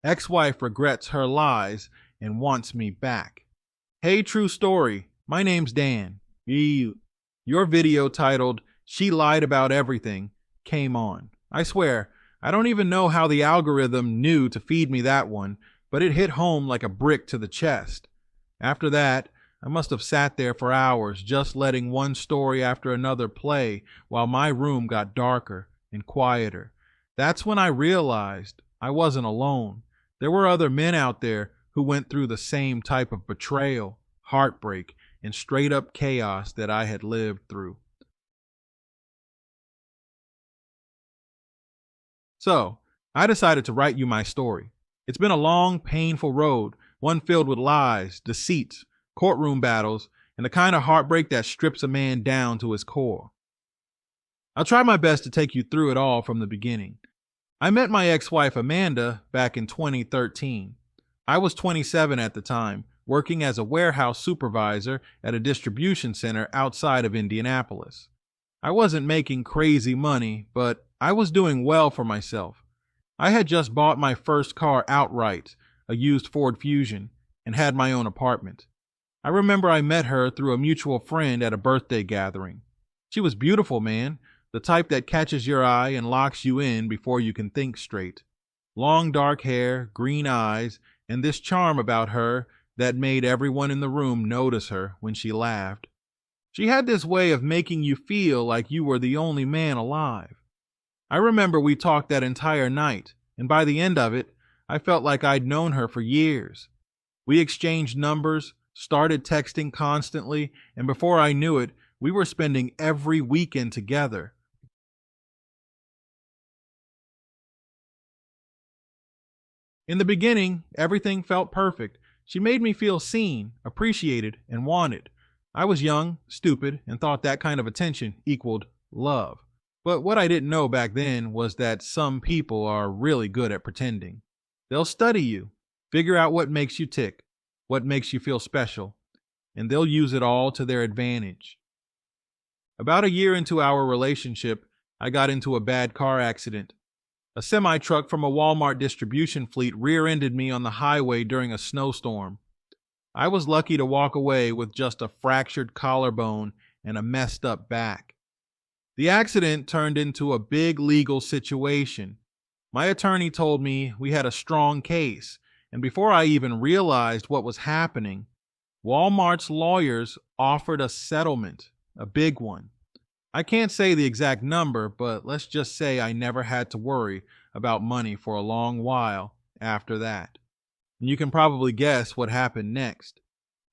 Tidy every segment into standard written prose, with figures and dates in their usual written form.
Ex-wife regrets her lies and wants me back. Hey, true story. My name's Dan. Your video titled, "She Lied About Everything," came on. I swear, I don't even know how the algorithm knew to feed me that one, but it hit home like a brick to the chest. After that, I must have sat there for hours just letting one story after another play while my room got darker and quieter. That's when I realized I wasn't alone. There were other men out there who went through the same type of betrayal, heartbreak, and straight up chaos that I had lived through. So, I decided to write you my story. It's been a long, painful road, one filled with lies, deceits, courtroom battles, and the kind of heartbreak that strips a man down to his core. I'll try my best to take you through it all from the beginning. I met my ex-wife Amanda back in 2013. I was 27 at the time, working as a warehouse supervisor at a distribution center outside of Indianapolis. I wasn't making crazy money, but I was doing well for myself. I had just bought my first car outright, a used Ford Fusion, and had my own apartment. I remember I met her through a mutual friend at a birthday gathering. She was beautiful, man, the type that catches your eye and locks you in before you can think straight. Long dark hair, green eyes, and this charm about her that made everyone in the room notice her when she laughed. She had this way of making you feel like you were the only man alive. I remember we talked that entire night, and by the end of it, I felt like I'd known her for years. We exchanged numbers, started texting constantly, and before I knew it, we were spending every weekend together. In the beginning, everything felt perfect. She made me feel seen, appreciated, and wanted. I was young, stupid, and thought that kind of attention equaled love. But what I didn't know back then was that some people are really good at pretending. They'll study you, figure out what makes you tick, what makes you feel special, and they'll use it all to their advantage. About a year into our relationship, I got into a bad car accident. A semi-truck from a Walmart distribution fleet rear-ended me on the highway during a snowstorm. I was lucky to walk away with just a fractured collarbone and a messed up back. The accident turned into a big legal situation. My attorney told me we had a strong case, and before I even realized what was happening, Walmart's lawyers offered a settlement, a big one. I can't say the exact number, but let's just say I never had to worry about money for a long while after that. And you can probably guess what happened next.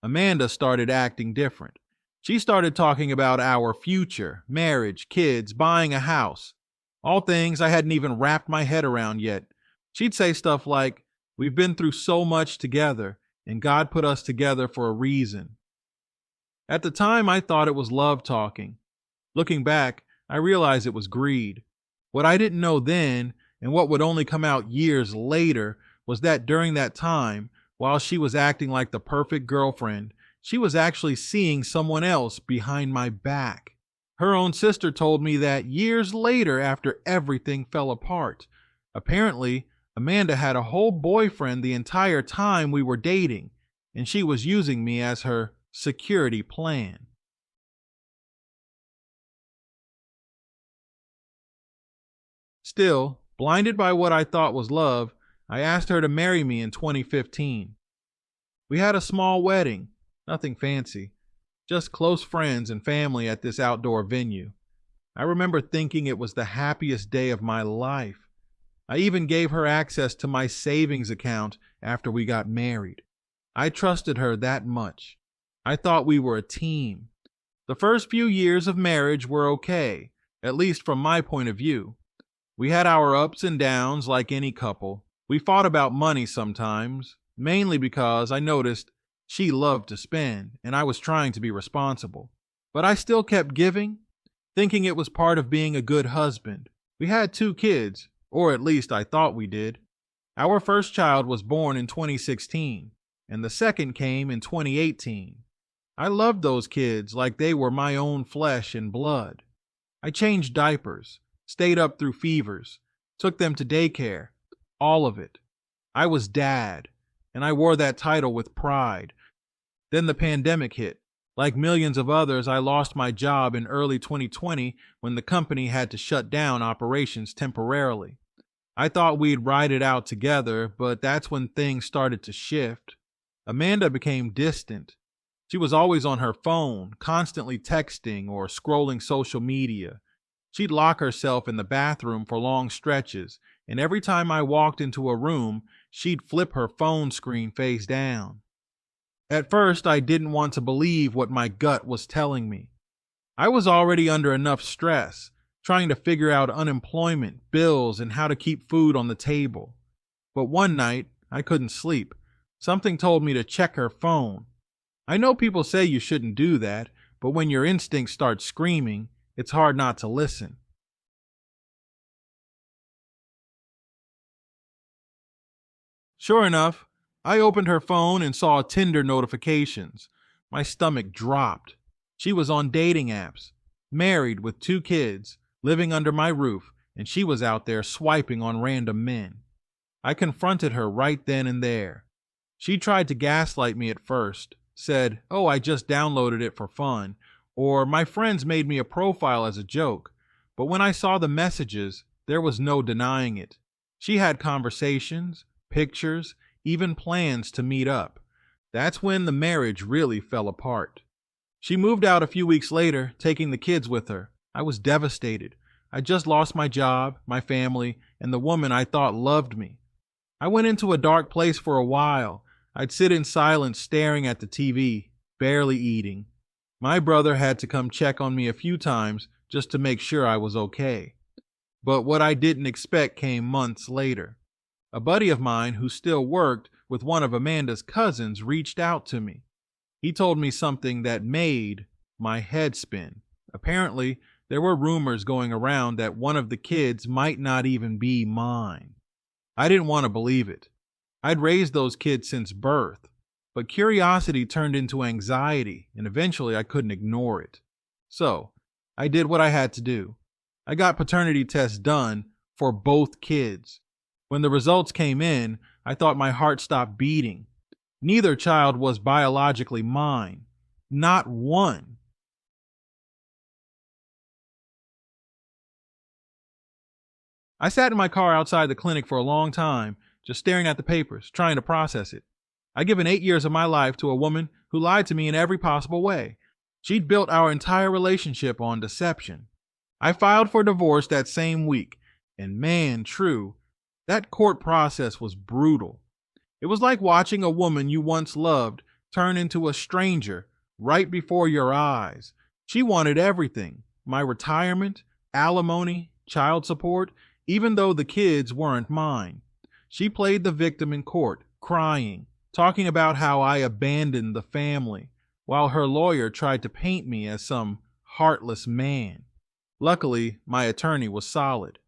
Amanda started acting different. She started talking about our future, marriage, kids, buying a house. All things I hadn't even wrapped my head around yet. She'd say stuff like, "We've been through so much together, and God put us together for a reason." At the time, I thought it was love talking. Looking back, I realized it was greed. What I didn't know then, and what would only come out years later, was that during that time, while she was acting like the perfect girlfriend, she was actually seeing someone else behind my back. Her own sister told me that years later, after everything fell apart. Apparently, Amanda had a whole boyfriend the entire time we were dating, and she was using me as her security plan. Still, blinded by what I thought was love, I asked her to marry me in 2015. We had a small wedding, nothing fancy, just close friends and family at this outdoor venue. I remember thinking it was the happiest day of my life. I even gave her access to my savings account after we got married. I trusted her that much. I thought we were a team. The first few years of marriage were okay, at least from my point of view. We had our ups and downs like any couple. We fought about money sometimes, mainly because I noticed she loved to spend and I was trying to be responsible. But I still kept giving, thinking it was part of being a good husband. We had 2 kids, or at least I thought we did. Our first child was born in 2016, and the second came in 2018. I loved those kids like they were my own flesh and blood. I changed diapers, stayed up through fevers, took them to daycare, all of it. I was dad, and I wore that title with pride. Then the pandemic hit. Like millions of others, I lost my job in early 2020 when the company had to shut down operations temporarily. I thought we'd ride it out together, but that's when things started to shift. Amanda became distant. She was always on her phone, constantly texting or scrolling social media. She'd lock herself in the bathroom for long stretches, and every time I walked into a room, she'd flip her phone screen face down. At first, I didn't want to believe what my gut was telling me. I was already under enough stress, trying to figure out unemployment, bills, and how to keep food on the table. But one night, I couldn't sleep. Something told me to check her phone. I know people say you shouldn't do that, but when your instincts start screaming, it's hard not to listen. Sure enough, I opened her phone and saw Tinder notifications. My stomach dropped. She was on dating apps, married with 2 kids, living under my roof, and she was out there swiping on random men. I confronted her right then and there. She tried to gaslight me at first, said, "Oh, I just downloaded it for fun," or "My friends made me a profile as a joke." But when I saw the messages, there was no denying it. She had conversations, pictures, even plans to meet up. That's when the marriage really fell apart. She moved out a few weeks later, taking the kids with her. I was devastated. I just lost my job, my family, and the woman I thought loved me. I went into a dark place for a while. I'd sit in silence staring at the TV, barely eating. My brother had to come check on me a few times just to make sure I was okay. But what I didn't expect came months later. A buddy of mine who still worked with one of Amanda's cousins reached out to me. He told me something that made my head spin. Apparently, there were rumors going around that one of the kids might not even be mine. I didn't want to believe it. I'd raised those kids since birth, but curiosity turned into anxiety, and eventually I couldn't ignore it. So, I did what I had to do. I got paternity tests done for both kids. When the results came in, I thought my heart stopped beating. Neither child was biologically mine. Not one. I sat in my car outside the clinic for a long time, just staring at the papers, trying to process it. I'd given 8 years of my life to a woman who lied to me in every possible way. She'd built our entire relationship on deception. I filed for divorce that same week, and man, true, that court process was brutal. It was like watching a woman you once loved turn into a stranger right before your eyes. She wanted everything: my retirement, alimony, child support, even though the kids weren't mine. She played the victim in court, crying, talking about how I abandoned the family, while her lawyer tried to paint me as some heartless man. Luckily, my attorney was solid.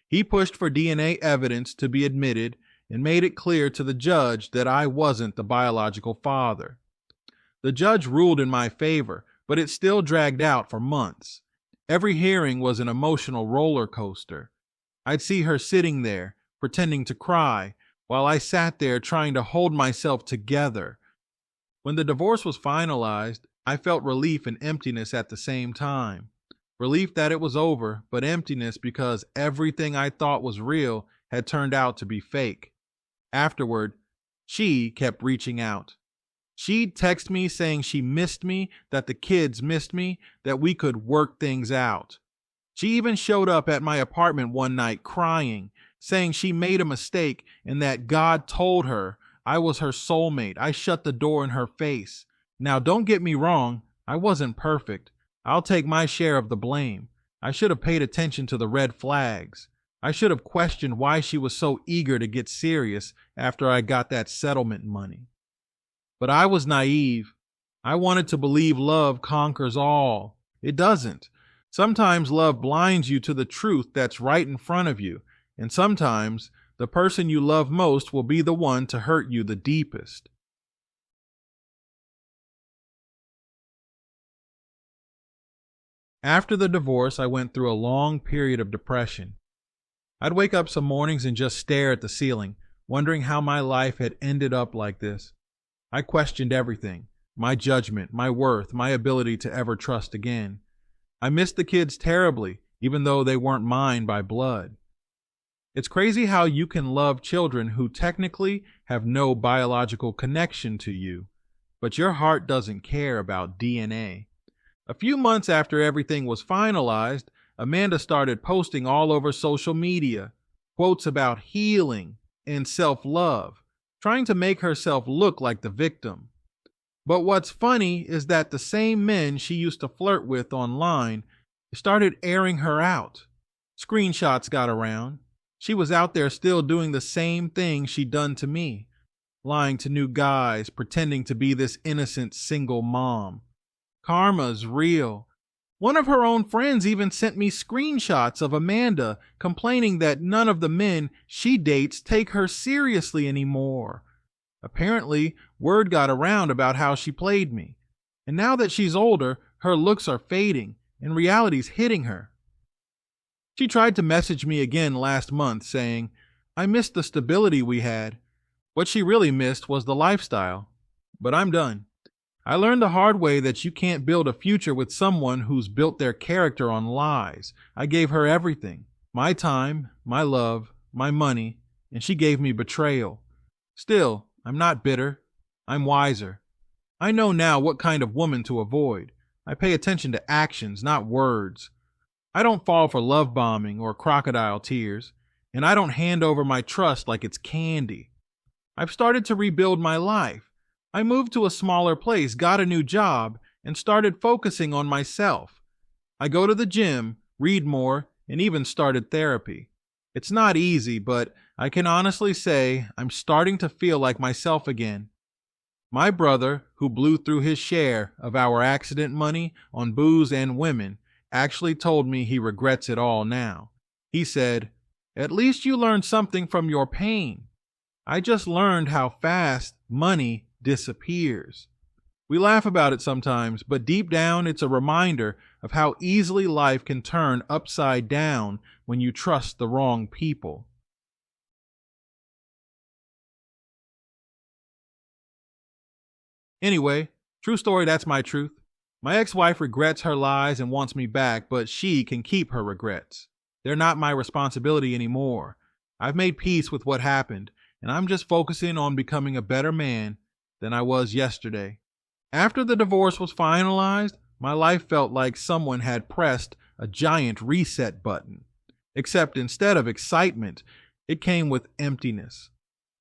He pushed for DNA evidence to be admitted and made it clear to the judge that I wasn't the biological father. The judge ruled in my favor, but it still dragged out for months. Every hearing was an emotional roller coaster. I'd see her sitting there, pretending to cry, while I sat there trying to hold myself together. When the divorce was finalized, I felt relief and emptiness at the same time. Relief that it was over, but emptiness because everything I thought was real had turned out to be fake. Afterward, she kept reaching out. She'd text me saying she missed me, that the kids missed me, that we could work things out. She even showed up at my apartment one night crying, saying she made a mistake and that God told her I was her soulmate. I shut the door in her face. Now, don't get me wrong, I wasn't perfect. I'll take my share of the blame. I should have paid attention to the red flags. I should have questioned why she was so eager to get serious after I got that settlement money. But I was naive. I wanted to believe love conquers all. It doesn't. Sometimes love blinds you to the truth that's right in front of you, and sometimes the person you love most will be the one to hurt you the deepest. After the divorce, I went through a long period of depression. I'd wake up some mornings and just stare at the ceiling, wondering how my life had ended up like this. I questioned everything, my judgment, my worth, my ability to ever trust again. I missed the kids terribly, even though they weren't mine by blood. It's crazy how you can love children who technically have no biological connection to you, but your heart doesn't care about DNA. A few months after everything was finalized, Amanda started posting all over social media quotes about healing and self-love, trying to make herself look like the victim. But what's funny is that the same men she used to flirt with online started airing her out. Screenshots got around. She was out there still doing the same thing she'd done to me, lying to new guys, pretending to be this innocent single mom. Karma's real. One of her own friends even sent me screenshots of Amanda complaining that none of the men she dates take her seriously anymore. Apparently, word got around about how she played me. And now that she's older, her looks are fading and reality's hitting her. She tried to message me again last month saying, I missed the stability we had. What she really missed was the lifestyle. But I'm done. I learned the hard way that you can't build a future with someone who's built their character on lies. I gave her everything. My time, my love, my money, and she gave me betrayal. Still, I'm not bitter. I'm wiser. I know now what kind of woman to avoid. I pay attention to actions, not words. I don't fall for love bombing or crocodile tears, and I don't hand over my trust like it's candy. I've started to rebuild my life. I moved to a smaller place, got a new job, and started focusing on myself. I go to the gym, read more, and even started therapy. It's not easy, but I can honestly say I'm starting to feel like myself again. My brother, who blew through his share of our accident money on booze and women, actually told me he regrets it all now. He said, "At least you learned something from your pain." I just learned how fast money disappears. We laugh about it sometimes, but deep down it's a reminder of how easily life can turn upside down when you trust the wrong people. Anyway, true story, that's my truth. My ex-wife regrets her lies and wants me back, but she can keep her regrets. They're not my responsibility anymore. I've made peace with what happened, and I'm just focusing on becoming a better man than I was yesterday. After the divorce was finalized, my life felt like someone had pressed a giant reset button. Except instead of excitement, it came with emptiness.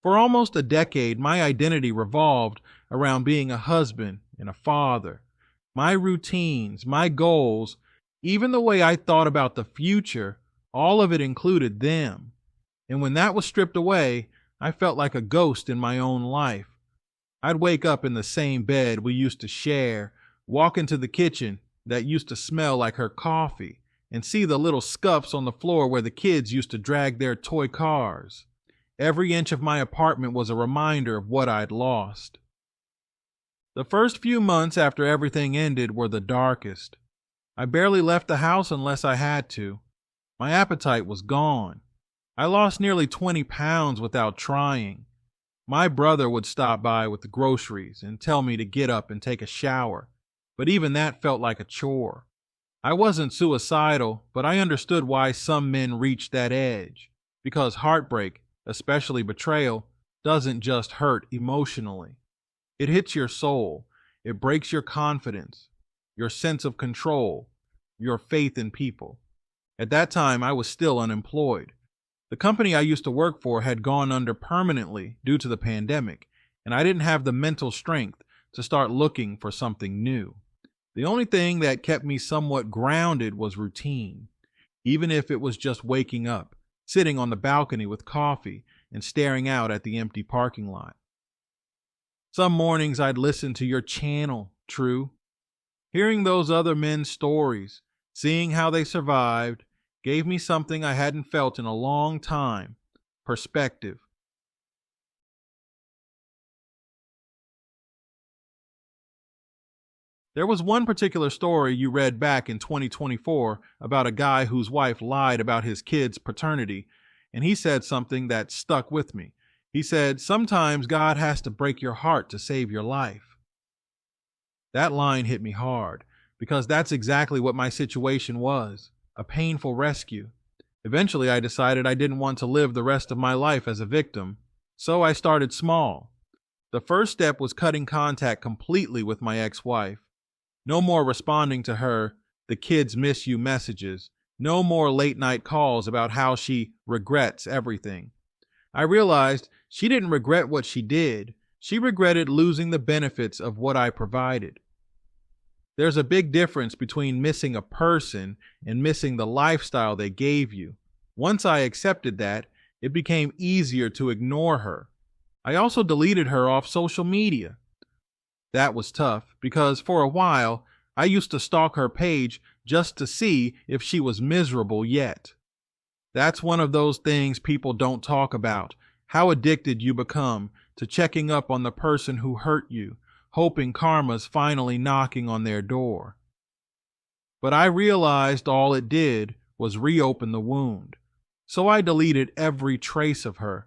For almost a decade, my identity revolved around being a husband and a father. My routines, my goals, even the way I thought about the future, all of it included them. And when that was stripped away, I felt like a ghost in my own life. I'd wake up in the same bed we used to share, walk into the kitchen that used to smell like her coffee, and see the little scuffs on the floor where the kids used to drag their toy cars. Every inch of my apartment was a reminder of what I'd lost. The first few months after everything ended were the darkest. I barely left the house unless I had to. My appetite was gone. I lost nearly 20 pounds without trying. My brother would stop by with the groceries and tell me to get up and take a shower, but even that felt like a chore. I wasn't suicidal, but I understood why some men reached that edge, because heartbreak, especially betrayal, doesn't just hurt emotionally. It hits your soul. It breaks your confidence, your sense of control, your faith in people. At that time, I was still unemployed. The company I used to work for had gone under permanently due to the pandemic, and I didn't have the mental strength to start looking for something new. The only thing that kept me somewhat grounded was routine, even if it was just waking up, sitting on the balcony with coffee, and staring out at the empty parking lot. Some mornings I'd listen to your channel, True. Hearing those other men's stories, seeing how they survived, gave me something I hadn't felt in a long time: perspective. There was one particular story you read back in 2024 about a guy whose wife lied about his kid's paternity, and he said something that stuck with me. He said, "Sometimes God has to break your heart to save your life." That line hit me hard because that's exactly what my situation was, a painful rescue. Eventually, I decided I didn't want to live the rest of my life as a victim, so I started small. The first step was cutting contact completely with my ex-wife. No more responding to her "the kids miss you" messages. No more late night calls about how she regrets everything. I realized she didn't regret what she did. She regretted losing the benefits of what I provided. There's a big difference between missing a person and missing the lifestyle they gave you. Once I accepted that, it became easier to ignore her. I also deleted her off social media. That was tough because for a while, I used to stalk her page just to see if she was miserable yet. That's one of those things people don't talk about, how addicted you become to checking up on the person who hurt you, hoping karma's finally knocking on their door. But I realized all it did was reopen the wound. So I deleted every trace of her,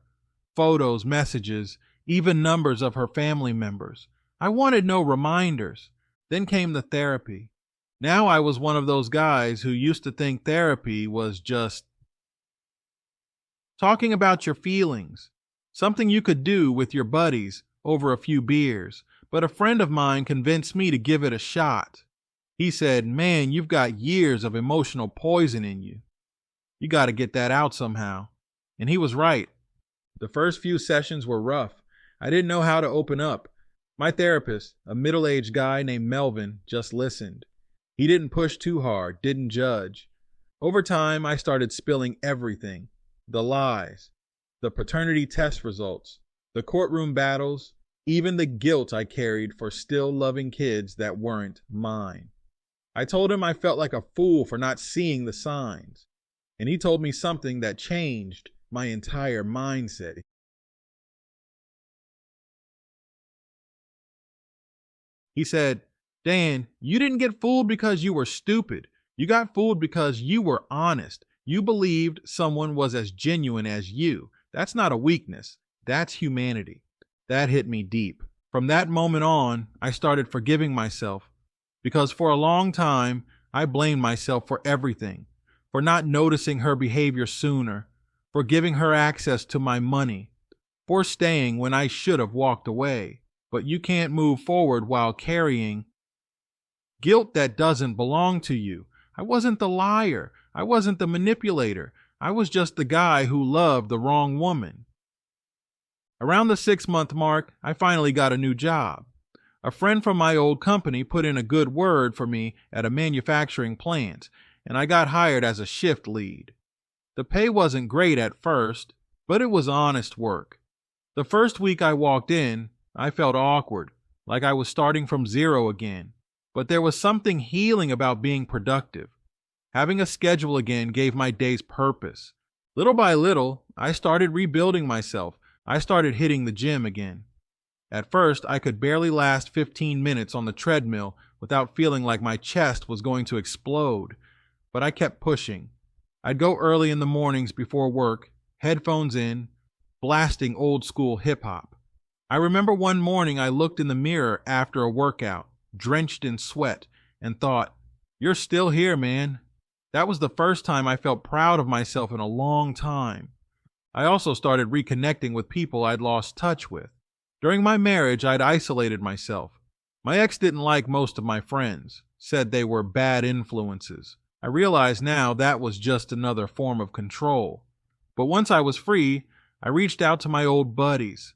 photos, messages, even numbers of her family members. I wanted no reminders. Then came the therapy. Now I was one of those guys who used to think therapy was just talking about your feelings, something you could do with your buddies over a few beers. But a friend of mine convinced me to give it a shot. He said, "Man, you've got years of emotional poison in you. You got to get that out somehow." And he was right. The first few sessions were rough. I didn't know how to open up. My therapist, a middle-aged guy named Melvin, just listened. He didn't push too hard, didn't judge. Over time, I started spilling everything. The lies, the paternity test results, the courtroom battles, even the guilt I carried for still loving kids that weren't mine. I told him I felt like a fool for not seeing the signs, and he told me something that changed my entire mindset. He said, "Dan, you didn't get fooled because you were stupid. You got fooled because you were honest. You believed someone was as genuine as you. That's not a weakness. That's humanity." That hit me deep. From that moment on, I started forgiving myself because for a long time, I blamed myself for everything, for not noticing her behavior sooner, for giving her access to my money, for staying when I should have walked away. But you can't move forward while carrying guilt that doesn't belong to you. I wasn't the liar. I wasn't the manipulator. I was just the guy who loved the wrong woman. Around the 6-month mark, I finally got a new job. A friend from my old company put in a good word for me at a manufacturing plant, and I got hired as a shift lead. The pay wasn't great at first, but it was honest work. The first week I walked in, I felt awkward, like I was starting from zero again. But there was something healing about being productive. Having a schedule again gave my days purpose. Little by little, I started rebuilding myself. I started hitting the gym again. At first, I could barely last 15 minutes on the treadmill without feeling like my chest was going to explode. But I kept pushing. I'd go early in the mornings before work, headphones in, blasting old school hip hop. I remember one morning I looked in the mirror after a workout, drenched in sweat, and thought, "You're still here, man." That was the first time I felt proud of myself in a long time. I also started reconnecting with people I'd lost touch with. During my marriage, I'd isolated myself. My ex didn't like most of my friends, said they were bad influences. I realize now that was just another form of control. But once I was free, I reached out to my old buddies.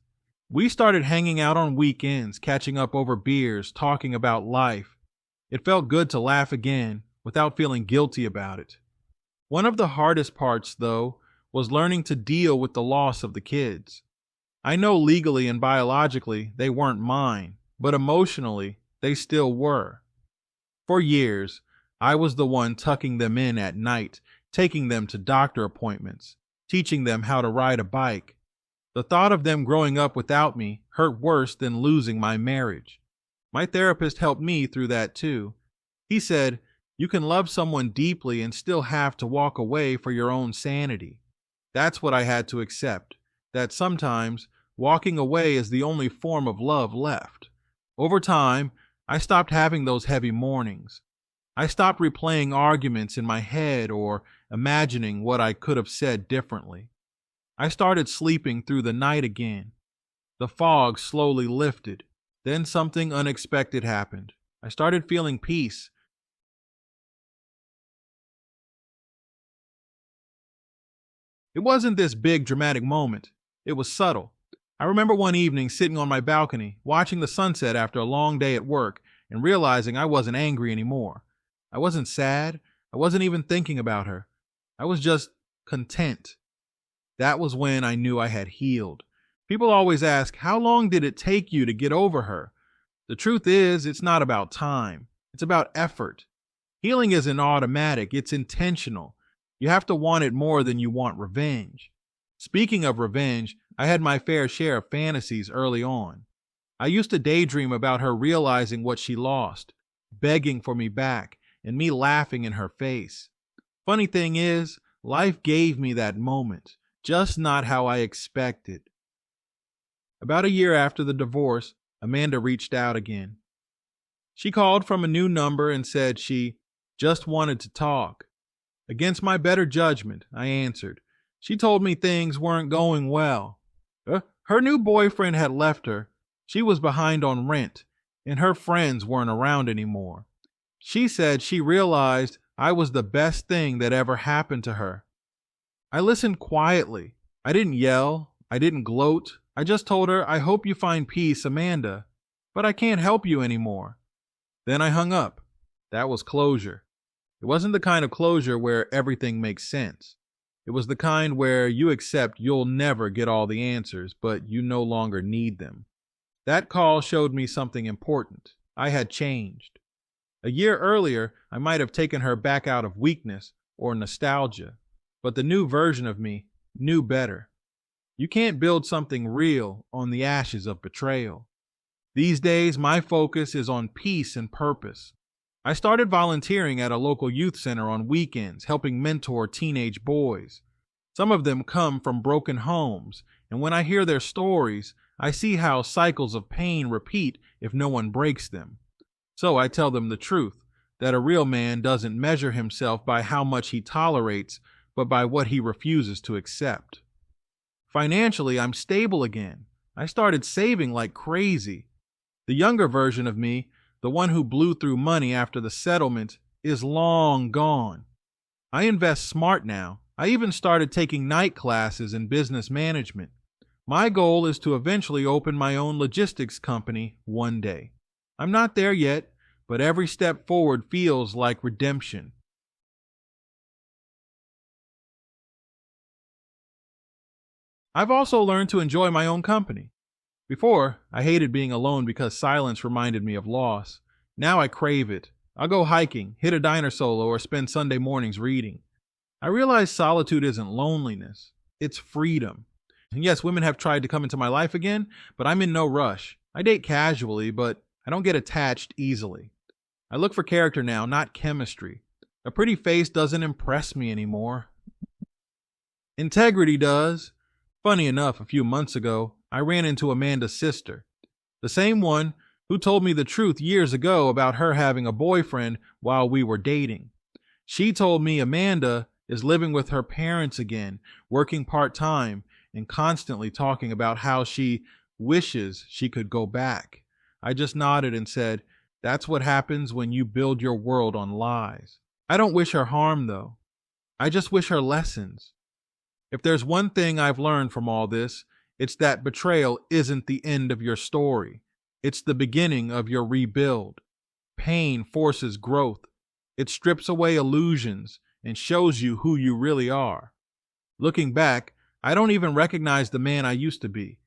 We started hanging out on weekends, catching up over beers, talking about life. It felt good to laugh again without feeling guilty about it. One of the hardest parts, though, was learning to deal with the loss of the kids. I know legally and biologically they weren't mine, but emotionally they still were. For years, I was the one tucking them in at night, taking them to doctor appointments, teaching them how to ride a bike. The thought of them growing up without me hurt worse than losing my marriage. My therapist helped me through that too. He said, "You can love someone deeply and still have to walk away for your own sanity." That's what I had to accept, that sometimes walking away is the only form of love left. Over time, I stopped having those heavy mornings. I stopped replaying arguments in my head or imagining what I could have said differently. I started sleeping through the night again. The fog slowly lifted. Then something unexpected happened. I started feeling peace. It wasn't this big dramatic moment. It was subtle. I remember one evening sitting on my balcony, watching the sunset after a long day at work, and realizing I wasn't angry anymore. I wasn't sad. I wasn't even thinking about her. I was just content. That was when I knew I had healed. People always ask, how long did it take you to get over her? The truth is, it's not about time. It's about effort. Healing isn't automatic. It's intentional. You have to want it more than you want revenge. Speaking of revenge, I had my fair share of fantasies early on. I used to daydream about her realizing what she lost, begging for me back, and me laughing in her face. Funny thing is, life gave me that moment, just not how I expected. About a year after the divorce, Amanda reached out again. She called from a new number and said she just wanted to talk. Against my better judgment, I answered. She told me things weren't going well. Her new boyfriend had left her. She was behind on rent, and her friends weren't around anymore. She said she realized I was the best thing that ever happened to her. I listened quietly. I didn't yell. I didn't gloat. I just told her, I hope you find peace, Amanda, but I can't help you anymore. Then I hung up. That was closure. It wasn't the kind of closure where everything makes sense. It was the kind where you accept you'll never get all the answers, but you no longer need them. That call showed me something important. I had changed. A year earlier, I might have taken her back out of weakness or nostalgia, but the new version of me knew better. You can't build something real on the ashes of betrayal. These days, my focus is on peace and purpose. I started volunteering at a local youth center on weekends, helping mentor teenage boys. Some of them come from broken homes, and when I hear their stories, I see how cycles of pain repeat if no one breaks them. So I tell them the truth, that a real man doesn't measure himself by how much he tolerates, but by what he refuses to accept. Financially, I'm stable again. I started saving like crazy. The younger version of me, the one who blew through money after the settlement, is long gone. I invest smart now. I even started taking night classes in business management. My goal is to eventually open my own logistics company one day. I'm not there yet, but every step forward feels like redemption. I've also learned to enjoy my own company. Before, I hated being alone because silence reminded me of loss. Now I crave it. I'll go hiking, hit a diner solo, or spend Sunday mornings reading. I realize solitude isn't loneliness. It's freedom. And yes, women have tried to come into my life again, but I'm in no rush. I date casually, but I don't get attached easily. I look for character now, not chemistry. A pretty face doesn't impress me anymore. Integrity does. Funny enough, a few months ago, I ran into Amanda's sister, the same one who told me the truth years ago about her having a boyfriend while we were dating. She told me Amanda is living with her parents again, working part-time, and constantly talking about how she wishes she could go back. I just nodded and said, that's what happens when you build your world on lies. I don't wish her harm, though. I just wish her lessons. If there's one thing I've learned from all this, it's that betrayal isn't the end of your story. It's the beginning of your rebuild. Pain forces growth. It strips away illusions and shows you who you really are. Looking back, I don't even recognize the man I used to be.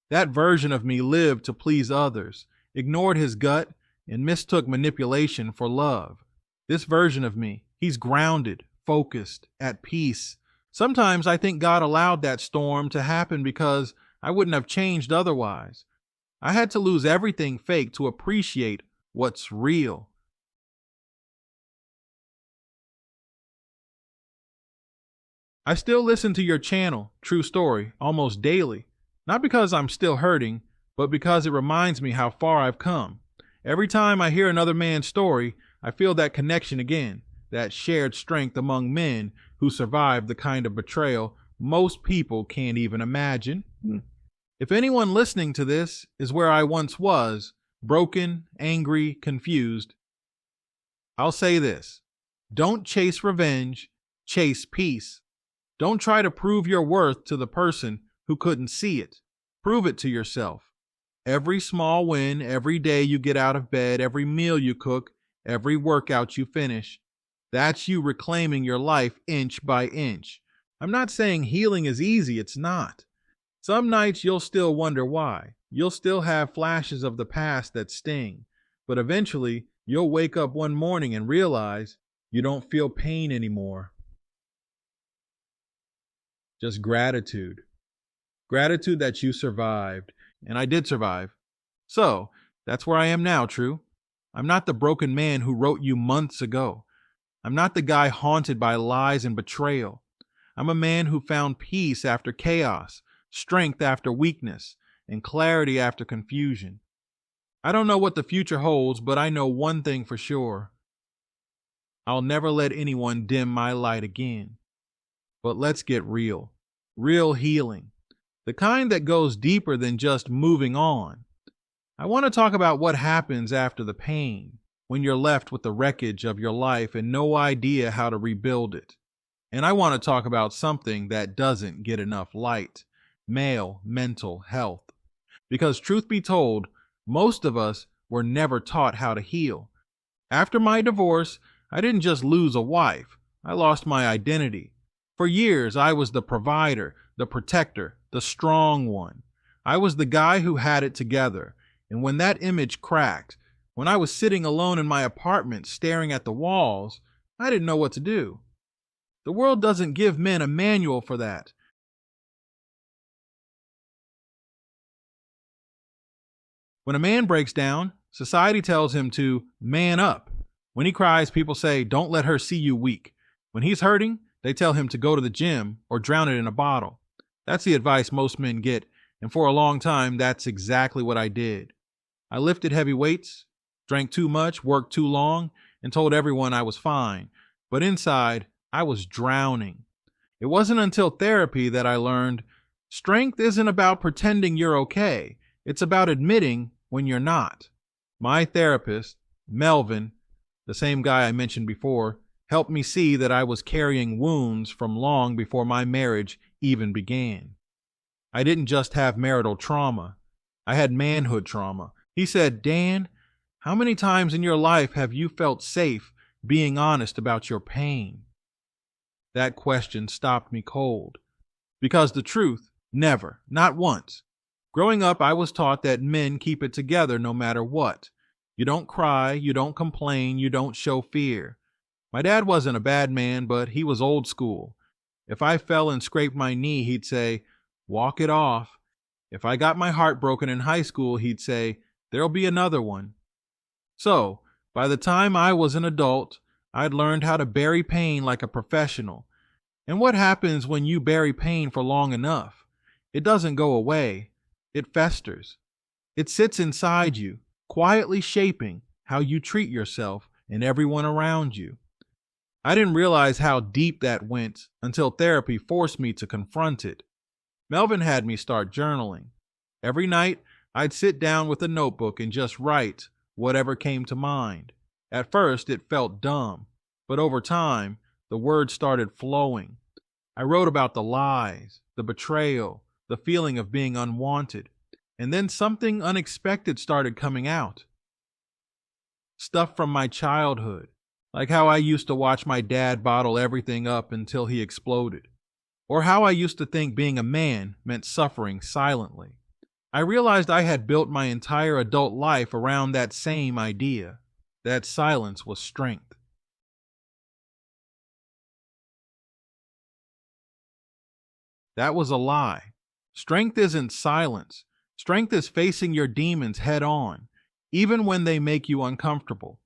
That version of me lived to please others, ignored his gut, and mistook manipulation for love. This version of me, he's grounded, focused, at peace. Sometimes I think God allowed that storm to happen because I wouldn't have changed otherwise. I had to lose everything fake to appreciate what's real. I still listen to your channel, True Story, almost daily. Not because I'm still hurting, but because it reminds me how far I've come. Every time I hear another man's story, I feel that connection again, that shared strength among men who survived the kind of betrayal most people can't even imagine. If anyone listening to this is where I once was, broken, angry, confused, I'll say this: don't chase revenge, chase peace. Don't try to prove your worth to the person who couldn't see it. Prove it to yourself. Every small win, every day you get out of bed, every meal you cook, every workout you finish, that's you reclaiming your life inch by inch. I'm not saying healing is easy, it's not. Some nights you'll still wonder why. You'll still have flashes of the past that sting. But eventually, you'll wake up one morning and realize you don't feel pain anymore. Just gratitude. Gratitude that you survived. And I did survive. So, that's where I am now, True. I'm not the broken man who wrote you months ago. I'm not the guy haunted by lies and betrayal. I'm a man who found peace after chaos, strength after weakness, and clarity after confusion. I don't know what the future holds, but I know one thing for sure. I'll never let anyone dim my light again. But let's get real. Real healing. The kind that goes deeper than just moving on. I want to talk about what happens after the pain, when you're left with the wreckage of your life and no idea how to rebuild it. And I want to talk about something that doesn't get enough light: male mental health. Because truth be told, most of us were never taught how to heal. After my divorce, I didn't just lose a wife, I lost my identity. For years, I was the provider, the protector, the strong one. I was the guy who had it together. And when that image cracked, when I was sitting alone in my apartment staring at the walls, I didn't know what to do. The world doesn't give men a manual for that. When a man breaks down, society tells him to man up. When he cries, people say, don't let her see you weak. When he's hurting, they tell him to go to the gym or drown it in a bottle. That's the advice most men get, and for a long time, that's exactly what I did. I lifted heavy weights, drank too much, worked too long, and told everyone I was fine. But inside, I was drowning. It wasn't until therapy that I learned strength isn't about pretending you're okay. It's about admitting when you're not. My therapist, Melvin, the same guy I mentioned before, helped me see that I was carrying wounds from long before my marriage even began. I didn't just have marital trauma. I had manhood trauma. He said, Dan, how many times in your life have you felt safe being honest about your pain? That question stopped me cold. Because the truth, never, not once. Growing up, I was taught that men keep it together no matter what. You don't cry, you don't complain, you don't show fear. My dad wasn't a bad man, but he was old school. If I fell and scraped my knee, he'd say, walk it off. If I got my heart broken in high school, he'd say, there'll be another one. So, by the time I was an adult, I'd learned how to bury pain like a professional. And what happens when you bury pain for long enough? It doesn't go away. It festers. It sits inside you, quietly shaping how you treat yourself and everyone around you. I didn't realize how deep that went until therapy forced me to confront it. Melvin had me start journaling. Every night, I'd sit down with a notebook and just write whatever came to mind. At first, it felt dumb, but over time, the words started flowing. I wrote about the lies, the betrayal, the feeling of being unwanted, and then something unexpected started coming out. Stuff from my childhood, like how I used to watch my dad bottle everything up until he exploded, or how I used to think being a man meant suffering silently. I realized I had built my entire adult life around that same idea, that silence was strength. That was a lie. Strength isn't silence. Strength is facing your demons head on, even when they make you uncomfortable.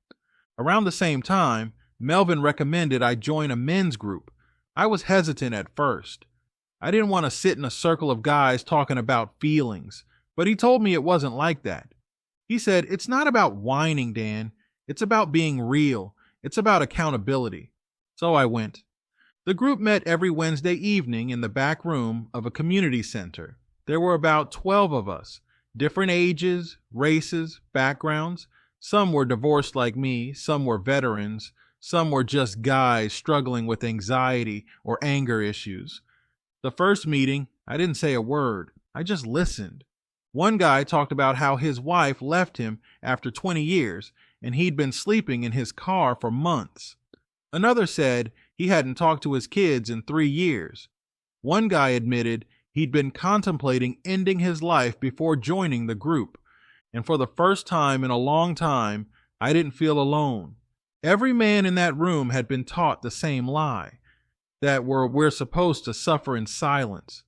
Around the same time, Melvin recommended I join a men's group. I was hesitant at first. I didn't want to sit in a circle of guys talking about feelings, but he told me it wasn't like that. He said, "It's not about whining, Dan. It's about being real. It's about accountability." So I went. The group met every Wednesday evening in the back room of a community center. There were about 12 of us, different ages, races, backgrounds. Some were divorced like me, some were veterans, some were just guys struggling with anxiety or anger issues. The first meeting, I didn't say a word. I just listened. One guy talked about how his wife left him after 20 years and he'd been sleeping in his car for months. Another said he hadn't talked to his kids in 3 years. One guy admitted he'd been contemplating ending his life before joining the group. And for the first time in a long time, I didn't feel alone. Every man in that room had been taught the same lie, that we're supposed to suffer in silence.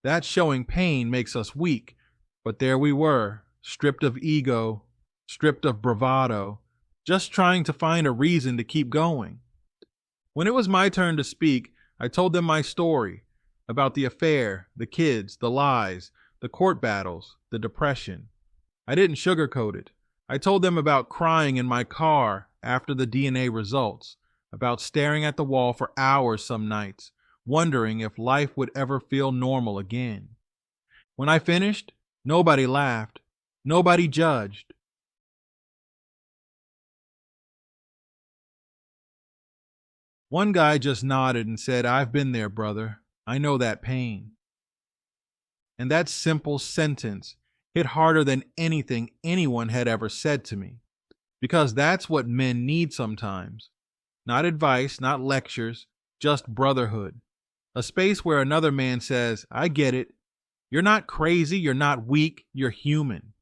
That showing pain makes us weak. But there we were, stripped of ego, stripped of bravado, just trying to find a reason to keep going. When it was my turn to speak, I told them my story about the affair, the kids, the lies, the court battles, the depression. I didn't sugarcoat it. I told them about crying in my car after the DNA results, about staring at the wall for hours some nights, wondering if life would ever feel normal again. When I finished, nobody laughed. Nobody judged. One guy just nodded and said, "I've been there, brother. I know that pain." And that simple sentence hit harder than anything anyone had ever said to me. Because that's what men need sometimes. Not advice, not lectures, just brotherhood. A space where another man says, "I get it. You're not crazy, you're not weak, you're human."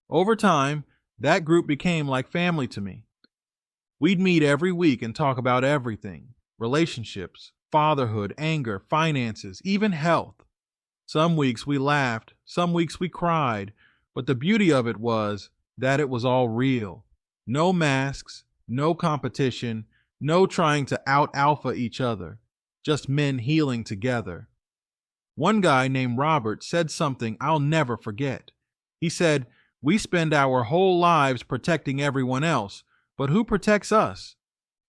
Over time, that group became like family to me. We'd meet every week and talk about everything: relationships, fatherhood, anger, finances, even health. Some weeks we laughed, some weeks we cried, but the beauty of it was that it was all real. No masks, no competition, no trying to out-alpha each other, just men healing together. One guy named Robert said something I'll never forget. He said, "We spend our whole lives protecting everyone else, but who protects us?"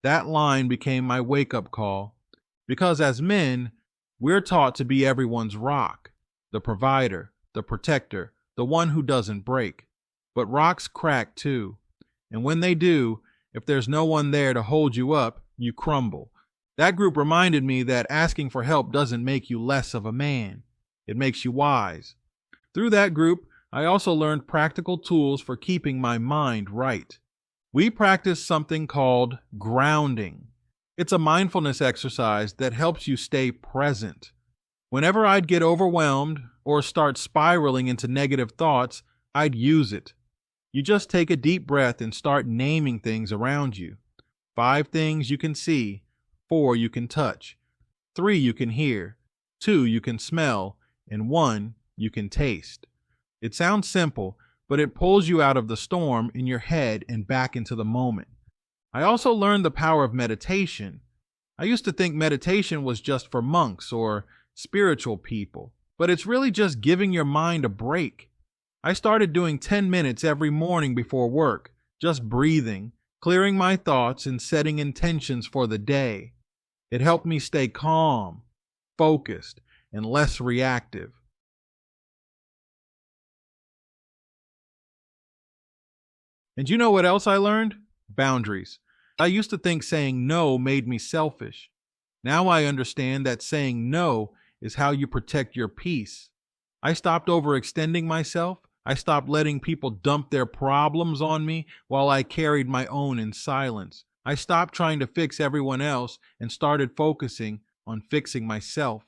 That line became my wake-up call, because as men, we're taught to be everyone's rock, the provider, the protector, the one who doesn't break. But rocks crack too, and when they do, if there's no one there to hold you up, you crumble. That group reminded me that asking for help doesn't make you less of a man. It makes you wise. Through that group, I also learned practical tools for keeping my mind right. We practice something called grounding. It's a mindfulness exercise that helps you stay present. Whenever I'd get overwhelmed or start spiraling into negative thoughts, I'd use it. You just take a deep breath and start naming things around you. 5 things you can see, 4 you can touch, 3 you can hear, 2 you can smell, and 1 you can taste. It sounds simple, but it pulls you out of the storm in your head and back into the moment. I also learned the power of meditation. I used to think meditation was just for monks or spiritual people, but it's really just giving your mind a break. I started doing 10 minutes every morning before work, just breathing, clearing my thoughts and setting intentions for the day. It helped me stay calm, focused, and less reactive. And you know what else I learned? Boundaries. I used to think saying no made me selfish. Now I understand that saying no is how you protect your peace. I stopped overextending myself. I stopped letting people dump their problems on me while I carried my own in silence. I stopped trying to fix everyone else and started focusing on fixing myself.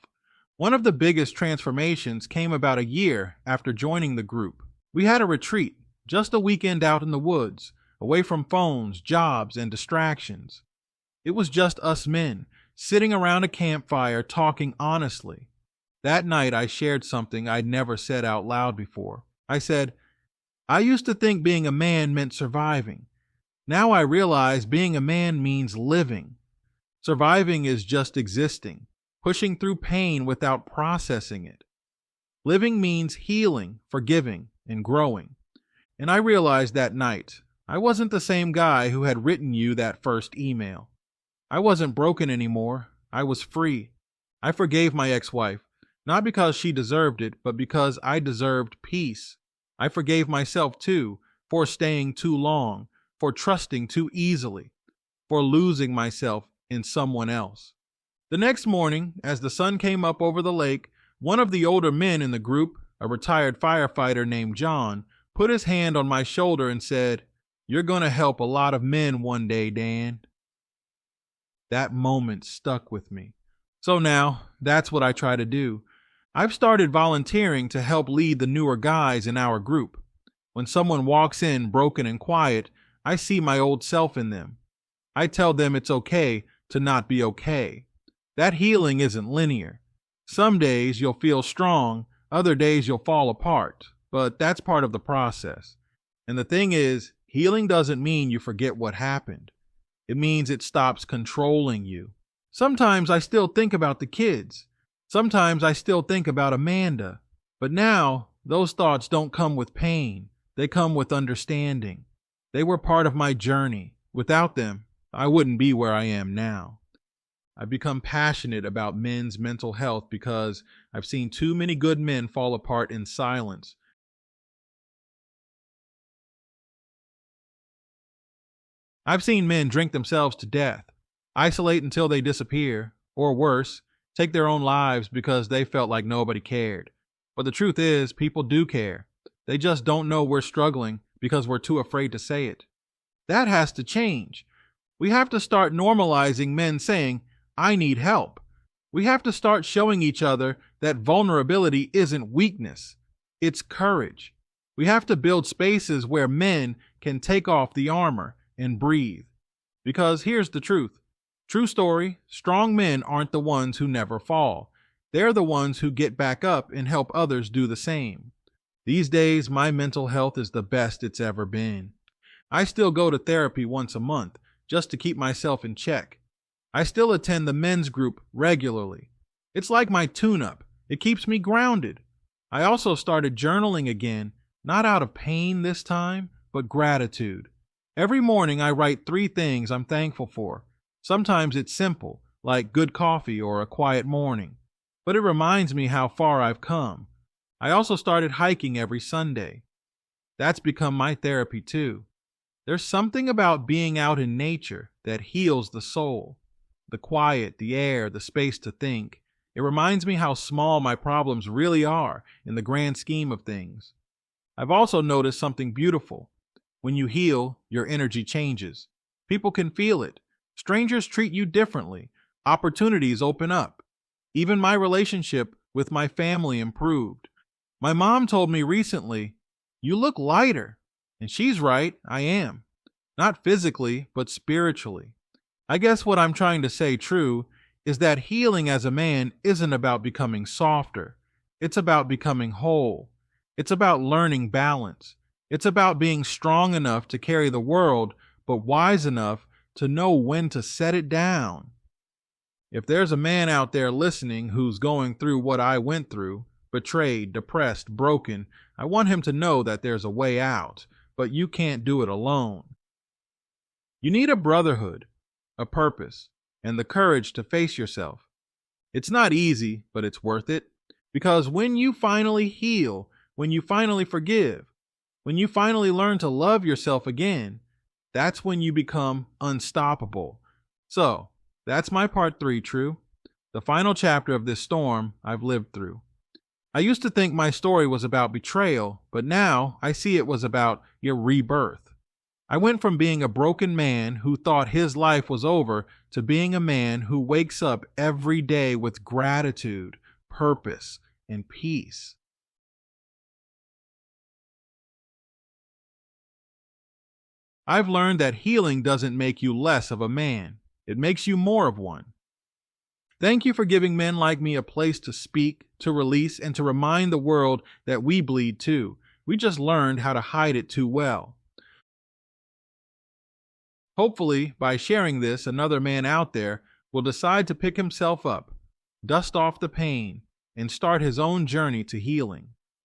One of the biggest transformations came about a year after joining the group. We had a retreat, just a weekend out in the woods, away from phones, jobs, and distractions. It was just us men, sitting around a campfire talking honestly. That night I shared something I'd never said out loud before. I said, "I used to think being a man meant surviving. Now I realize being a man means living. Surviving is just existing. pushing through pain without processing it. Living means healing, forgiving, and growing. And I realized that night, I wasn't the same guy who had written you that first email. I wasn't broken anymore. I was free. I forgave my ex-wife, not because she deserved it, but because I deserved peace. I forgave myself too, for staying too long, for trusting too easily, for losing myself in someone else. The next morning, as the sun came up over the lake, one of the older men in the group, a retired firefighter named John, put his hand on my shoulder and said, "You're going to help a lot of men one day, Dan." That moment stuck with me. So now, that's what I try to do. I've started volunteering to help lead the newer guys in our group. When someone walks in broken and quiet, I see my old self in them. I tell them it's okay to not be okay. That healing isn't linear. Some days you'll feel strong, other days you'll fall apart, but that's part of the process. And the thing is, healing doesn't mean you forget what happened. It means it stops controlling you. Sometimes I still think about the kids. Sometimes I still think about Amanda. But now, those thoughts don't come with pain. They come with understanding. They were part of my journey. Without them, I wouldn't be where I am now. I've become passionate about men's mental health because I've seen too many good men fall apart in silence. I've seen men drink themselves to death, isolate until they disappear, or worse, take their own lives because they felt like nobody cared. But the truth is, people do care. They just don't know we're struggling because we're too afraid to say it. That has to change. We have to start normalizing men saying, "I need help." We have to start showing each other that vulnerability isn't weakness, it's courage. We have to build spaces where men can take off the armor and breathe. Because here's the truth. True story, strong men aren't the ones who never fall. They're the ones who get back up and help others do the same. These days, my mental health is the best it's ever been. I still go to therapy once a month just to keep myself in check. I still attend the men's group regularly. It's like my tune-up. It keeps me grounded. I also started journaling again, not out of pain this time, but gratitude. Every morning I write 3 things I'm thankful for. Sometimes it's simple, like good coffee or a quiet morning, but it reminds me how far I've come. I also started hiking every Sunday. That's become my therapy too. There's something about being out in nature that heals the soul. The quiet, the air, the space to think. It reminds me how small my problems really are in the grand scheme of things. I've also noticed something beautiful. When you heal, your energy changes. People can feel it. Strangers treat you differently. Opportunities open up. Even my relationship with my family improved. My mom told me recently, "You look lighter." And she's right, I am. Not physically, but spiritually. I guess what I'm trying to say true is that healing as a man isn't about becoming softer. It's about becoming whole. It's about learning balance. It's about being strong enough to carry the world, but wise enough to know when to set it down. If there's a man out there listening who's going through what I went through, betrayed, depressed, broken, I want him to know that there's a way out, but you can't do it alone. You need a brotherhood, a purpose, and the courage to face yourself. It's not easy, but it's worth it. Because when you finally heal, when you finally forgive, when you finally learn to love yourself again, that's when you become unstoppable. So, that's my part 3, True. The final chapter of this storm I've lived through. I used to think my story was about betrayal, but now I see it was about your rebirth. I went from being a broken man who thought his life was over to being a man who wakes up every day with gratitude, purpose, and peace. I've learned that healing doesn't make you less of a man. It makes you more of one. Thank you for giving men like me a place to speak, to release, and to remind the world that we bleed too. We just learned how to hide it too well. Hopefully, by sharing this, another man out there will decide to pick himself up, dust off the pain, and start his own journey to healing.